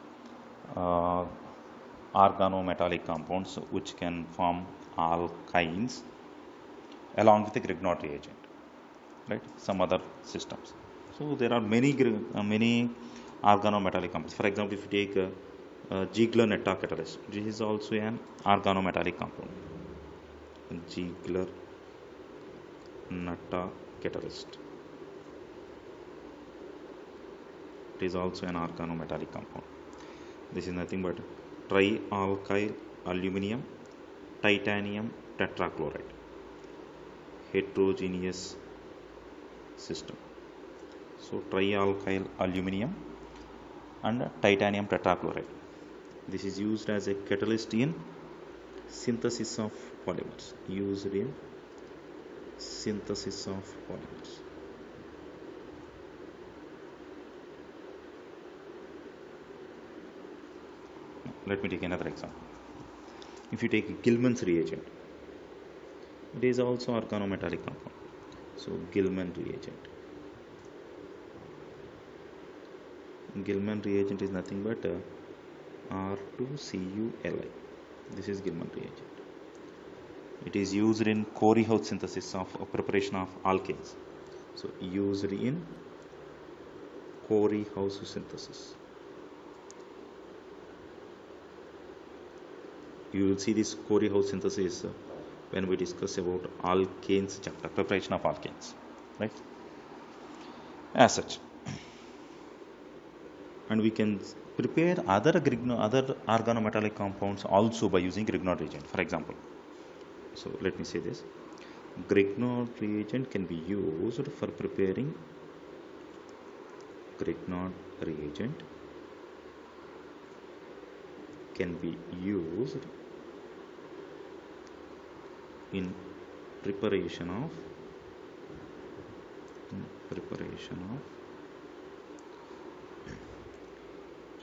organometallic compounds which can form alkynes along with the Grignard reagent. Right? Some other systems. So there are many organometallic compounds. For example, if you take Ziegler-Natta catalyst, this is also an organometallic compound. Ziegler-Natta catalyst. It is also an organometallic compound. This is nothing but trialkyl aluminum titanium tetrachloride, heterogeneous system. So trialkyl aluminum and titanium tetrachloride. This is used as a catalyst in synthesis of polymers. Used in synthesis of polymers. let me take another example. If you take Gilman's reagent, it is also organometallic compound. So Gilman reagent. Gilman reagent is nothing but R2CuLi. This is Gilman reagent. It is used in Corey-House synthesis of preparation of alkanes. So used in Corey-House synthesis. You will see this Corey-House synthesis when we discuss about alkanes chapter, preparation of alkanes, right? As such, and we can prepare other organometallic compounds also by using Grignard reagent. For example, so let me say this: Grignard reagent can be used for preparing Grignard reagent can be used in preparation of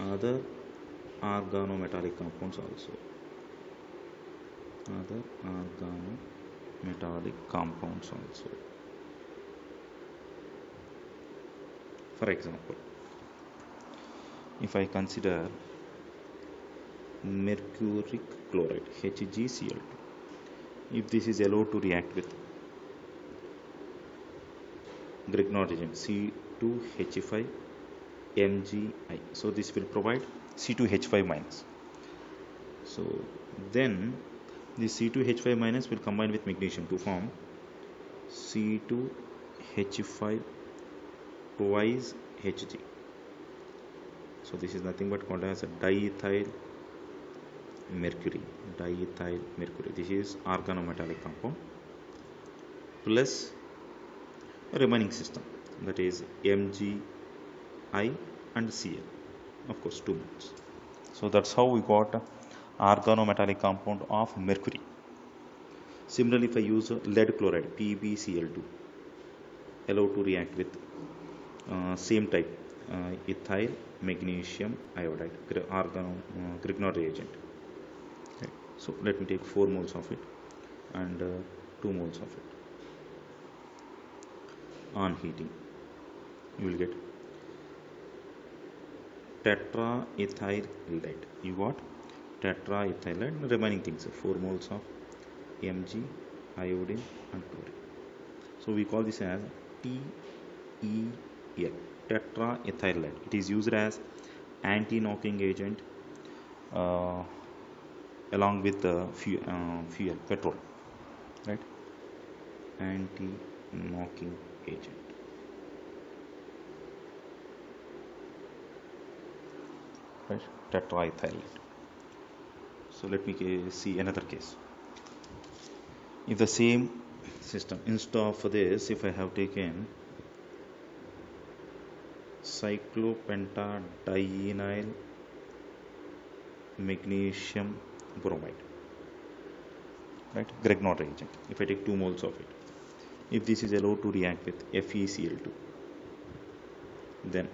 other organometallic compounds also. Other organometallic compounds also. For example, if I consider mercuric chloride HgCl2, if this is allowed to react with Grignard reagent C2H5 MgI, so this will provide C2H5 minus. So then this C2H5 minus will combine with magnesium to form C2H5 twice Hg. So this is nothing but called as a diethyl mercury. This is organometallic compound plus a remaining system, that is Mgi and Cl, of course 2 moles. So that's how we got organometallic compound of mercury. Similarly, if I use lead chloride PbCl2, allowed to react with same type ethyl magnesium iodide Grignard reagent. Okay. So let me take 4 moles of it and 2 moles of it. On heating, you will get tetraethyl lead. You got tetraethyl lead, remaining things 4 moles of Mg, iodine and chlorine. So we call this as TEL, tetraethyl lead. It is used as anti-knocking agent along with the fuel, petrol, right? Anti-knocking agent. Right? Tetraethyl lead. So let me see another case. If the same system, instead of this, if I have taken cyclopentadienyl magnesium bromide, right, Grignard reagent, if I take 2 moles of it, if this is allowed to react with FeCl2, then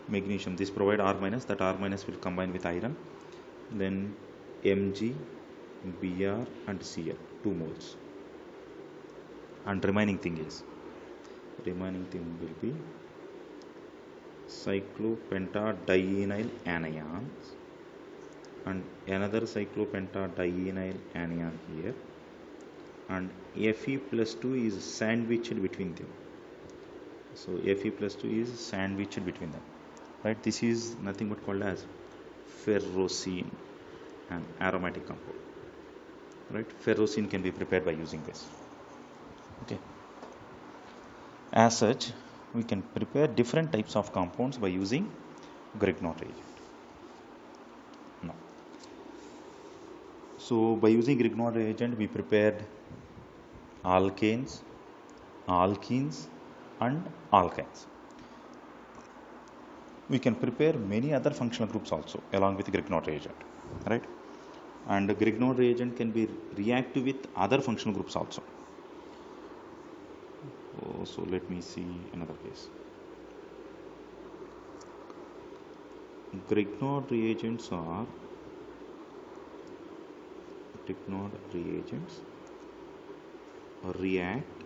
magnesium, this provide R minus, that R minus will combine with iron, then Mg, Br and Cl, 2 moles, and remaining thing will be cyclopentadienyl anions and another cyclopentadienyl anion here, and Fe plus 2 is sandwiched between them. So Fe plus 2 is sandwiched between them, right? This is nothing but called as ferrocene, an aromatic compound, right? Ferrocene can be prepared by using this. Okay. As such, we can prepare different types of compounds by using Grignard reagent. Now, so by using Grignard reagent, we prepared alkanes, alkenes and alkynes. We can prepare many other functional groups also along with Grignard reagent, right? And the Grignard reagent can be reactive with other functional groups also. So let me see another case. Grignard reagents are Grignard reagents react